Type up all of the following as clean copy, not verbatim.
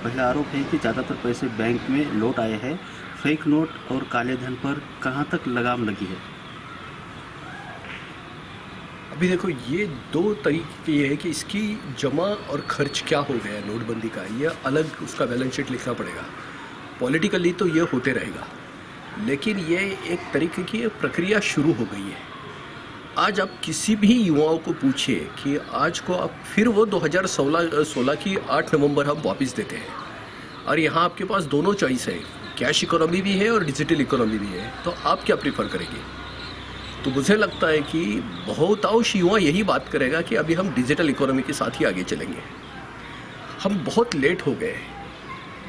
पहला आरोप है कि ज़्यादातर पैसे बैंक में लौट आए हैं। फेक नोट और काले धन पर कहां तक लगाम लगी है? अभी देखो, ये दो तरीके ये है कि इसकी जमा और खर्च क्या हो गया है नोटबंदी का, ये अलग उसका बैलेंस शीट लिखना पड़ेगा। पॉलिटिकली तो ये होते रहेगा, लेकिन ये एक तरीके की प्रक्रिया शुरू हो गई है। आज आप किसी भी युवाओं को पूछिए कि आज को आप फिर वो 2016 की 8 नवंबर हम वापस देते हैं, और यहाँ आपके पास दोनों चॉइस है, कैश इकोनॉमी भी है और डिजिटल इकोनॉमी भी है, तो आप क्या प्रीफर करेंगे? तो मुझे लगता है कि बहुतांश युवा यही बात करेगा कि अभी हम डिजिटल इकोनॉमी के साथ ही आगे चलेंगे। हम बहुत लेट हो गए।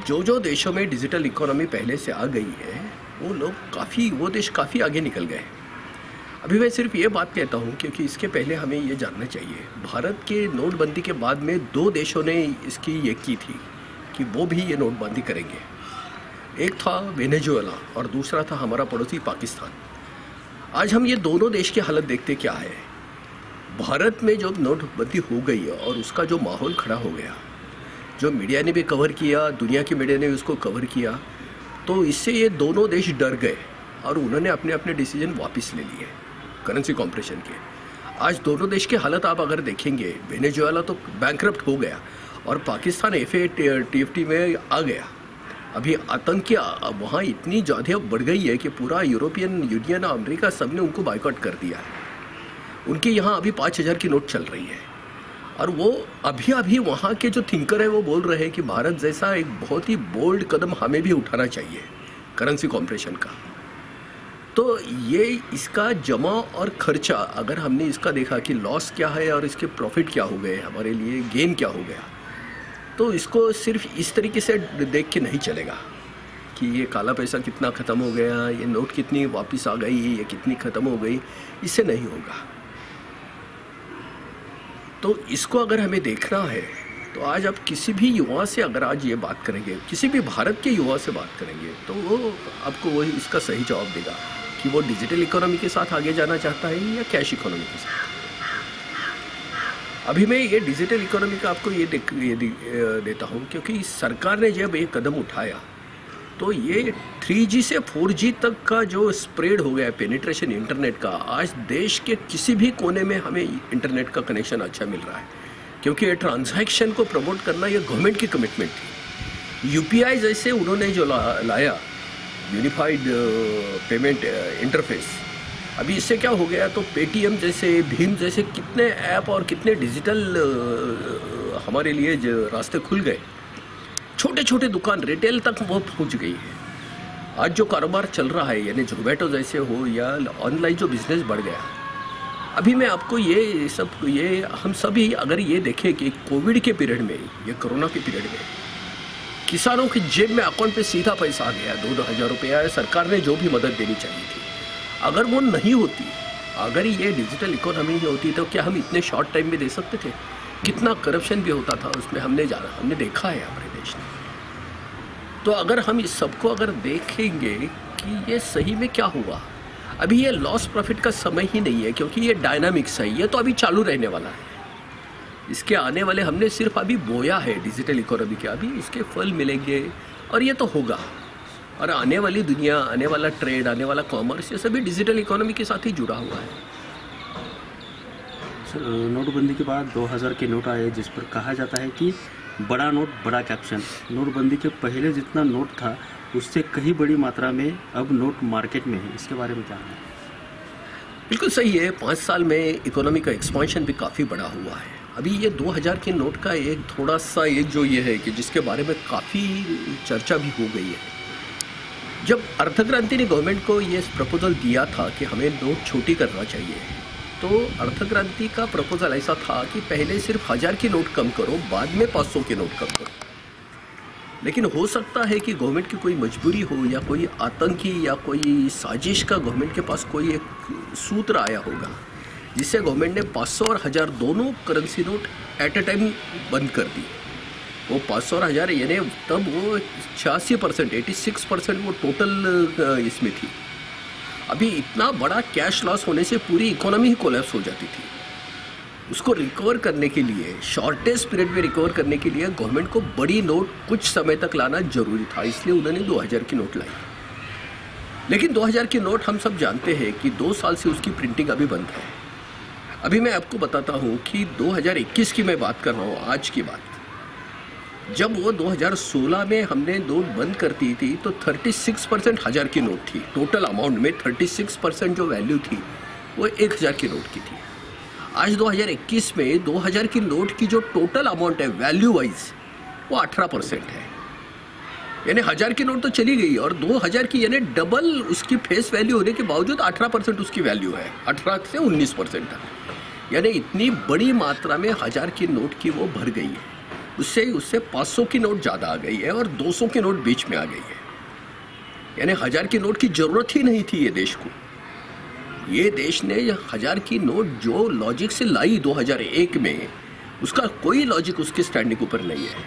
जो देशों में डिजिटल इकोनॉमी पहले से आ गई है वो देश काफ़ी आगे निकल गए। अभी मैं सिर्फ ये बात कहता हूँ क्योंकि इसके पहले हमें ये जानना चाहिए, भारत के नोटबंदी के बाद में 2 देशों ने इसकी ये की थी कि वो भी ये नोटबंदी करेंगे। एक था वेनेजुएला और दूसरा था हमारा पड़ोसी पाकिस्तान। आज हम ये दोनों देश की हालत देखते क्या है। भारत में जो नोटबंदी हो गई और उसका जो माहौल खड़ा हो गया, जो मीडिया ने भी कवर किया, दुनिया की मीडिया ने भी उसको कवर किया, तो इससे ये दोनों देश डर गए और उन्होंने अपने अपने डिसीजन वापस ले लिए करेंसी कॉम्प्रेशन के। आज दोनों देश की हालत आप अगर देखेंगे, वेनेजुएला तो बैंकरप्ट हो गया और पाकिस्तान FATF में आ गया। अभी आतंकी वहाँ इतनी ज़्यादा बढ़ गई है कि पूरा यूरोपियन यूनियन, अमेरिका सब ने उनको बायकॉट कर दिया है। उनके यहाँ अभी 5000 की नोट चल रही है, और वो अभी वहाँ के जो थिंकर है वो बोल रहे हैं कि भारत जैसा एक बहुत ही बोल्ड कदम हमें भी उठाना चाहिए करेंसी कॉम्प्रेशन का। तो ये इसका जमा और खर्चा अगर हमने इसका देखा कि लॉस क्या है और इसके प्रॉफिट क्या हो गए, हमारे लिए गेन क्या हो गया, तो इसको सिर्फ इस तरीके से देख के नहीं चलेगा कि ये काला पैसा कितना ख़त्म हो गया, ये नोट कितनी वापस आ गई, ये कितनी ख़त्म हो गई, इससे नहीं होगा। तो इसको अगर हमें देखना है तो आज आप किसी भी युवा से अगर आज ये बात करेंगे, किसी भी भारत के युवा से बात करेंगे, तो वो आपको वही इसका सही जवाब देगा कि वो डिजिटल इकोनॉमी के साथ आगे जाना चाहता है या कैश इकोनॉमी के साथ। अभी मैं ये डिजिटल इकोनॉमी का आपको ये देता हूँ क्योंकि सरकार ने जब ये कदम उठाया तो ये 3G से 4G तक का जो स्प्रेड हो गया पेनिट्रेशन इंटरनेट का, आज देश के किसी भी कोने में हमें इंटरनेट का कनेक्शन अच्छा मिल रहा है, क्योंकि ये ट्रांजैक्शन को प्रमोट करना ये गवर्नमेंट की कमिटमेंट थी। UPI जैसे उन्होंने जो लाया, यूनिफाइड पेमेंट इंटरफेस, अभी इससे क्या हो गया, तो पेटीएम जैसे, भीम जैसे कितने ऐप और कितने डिजिटल हमारे लिए रास्ते खुल गए। छोटे छोटे दुकान रिटेल तक वो पहुंच गई है। आज जो कारोबार चल रहा है, यानी जोमेटो जैसे हो या ऑनलाइन जो बिजनेस बढ़ गया। अभी मैं आपको ये हम सभी अगर ये देखें कि कोविड के पीरियड में, ये कोरोना के पीरियड में किसानों की जेब में अकाउंट पे सीधा पैसा आ गया, 2-2 रुपया है, सरकार ने जो भी मदद देनी चाहिए थी, अगर वो नहीं होती, अगर ये डिजिटल इकोनॉमी नहीं होती, तो क्या हम इतने शॉर्ट टाइम में दे सकते थे? कितना करप्शन भी होता था उसमें, हमने देखा है हमारे देश में। तो अगर हम इस सबको अगर देखेंगे कि ये सही में क्या हुआ, अभी ये लॉस प्रॉफिट का समय ही नहीं है, क्योंकि ये डायनामिक्स है, ये तो अभी चालू रहने वाला है। इसके आने वाले हमने सिर्फ अभी बोया है डिजिटल इकोनॉमी के, अभी इसके फल मिलेंगे और ये तो होगा। और आने वाली दुनिया, आने वाला ट्रेड, आने वाला कॉमर्स, ये सभी डिजिटल इकोनॉमी के साथ ही जुड़ा हुआ है। नोटबंदी के बाद 2000 के नोट आए, जिस पर कहा जाता है कि बड़ा नोट बड़ा कैप्शन। नोटबंदी के पहले जितना नोट था उससे कहीं बड़ी मात्रा में अब नोट मार्केट में है, इसके बारे में क्या है? बिल्कुल सही है। 5 साल में इकोनॉमी का एक्सपांशन भी काफ़ी बड़ा हुआ है। अभी ये 2000 के नोट का एक थोड़ा सा एक जो ये है कि जिसके बारे में काफ़ी चर्चा भी हो गई है। जब अर्थक्रांति ने गवर्नमेंट को ये प्रपोजल दिया था कि हमें नोट छोटी करना चाहिए, तो अर्थक्रांति का प्रपोजल ऐसा था कि पहले सिर्फ 1000 की नोट कम करो, बाद में 500 के नोट कम करो। लेकिन हो सकता है कि गवर्नमेंट की कोई मजबूरी हो या कोई आतंकी या कोई साजिश का गवर्नमेंट के पास कोई एक सूत्र आया होगा, जिससे गवर्नमेंट ने 500 और 1000 दोनों currency note at a time बंद कर दी। वो 500 और 1000 यानी तब वो 86%, 86% वो टोटल इसमें थी। अभी इतना बड़ा कैश लॉस होने से पूरी इकोनॉमी ही कोलैप्स हो जाती थी। उसको रिकवर करने के लिए, शॉर्टेस्ट पीरियड में रिकवर करने के लिए गवर्नमेंट को बड़ी नोट कुछ समय तक लाना जरूरी था, इसलिए उन्होंने 2000 की नोट लाई। लेकिन 2000 की नोट हम सब जानते हैं कि 2 साल से उसकी प्रिंटिंग अभी बंद है। अभी मैं आपको बताता हूँ कि 2021 की मैं बात कर रहा हूँ, आज की बात। जब वो 2016 में हमने नोट बंद करती थी तो 36% 1000 की नोट थी। टोटल अमाउंट में 36% जो वैल्यू थी वो 1000 की नोट की थी। आज 2021 में 2000 की नोट की जो टोटल अमाउंट है वैल्यू वाइज वो 18% है। यानी 1000 की नोट तो चली गई और 2000 की यानी डबल उसकी फेस वैल्यू होने के बावजूद 18% उसकी वैल्यू है, 18 से 19% तक। यानी इतनी बड़ी मात्रा में 1000 की नोट की वो भर गई है। उससे 500 की नोट ज़्यादा आ गई है और 200 की नोट बीच में आ गई है। यानी 1000 की नोट की ज़रूरत ही नहीं थी ये देश को। ये देश ने 1000 की नोट जो लॉजिक से लाई 2001 में, उसका कोई लॉजिक उसके स्टैंडिंग ऊपर नहीं है।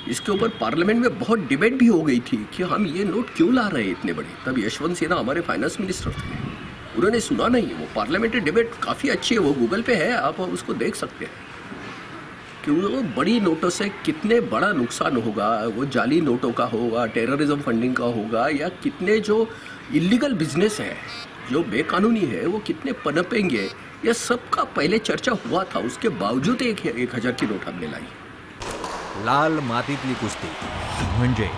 इसके ऊपर पार्लियामेंट में बहुत डिबेट भी हो गई थी कि हम ये नोट क्यों ला रहे हैं इतने बड़े। तब यशवंत सिन्हा हमारे फाइनेंस मिनिस्टर थे, उन्होंने सुना नहीं। वो पार्लियामेंट्री डिबेट काफ़ी अच्छी है, वो गूगल पे है, आप उसको देख सकते हैं कि वो बड़ी नोटों से कितने बड़ा नुकसान होगा। वो जाली नोटों का होगा, टेररिज्म फंडिंग का होगा, या कितने जो इलीगल बिजनेस है, जो बेकानूनी है, वो कितने पनपेंगे। यह सब का पहले चर्चा हुआ था, उसके बावजूद 1000 की नोट हमने लाई। लाल मातीतली कुस्ती म्हणजे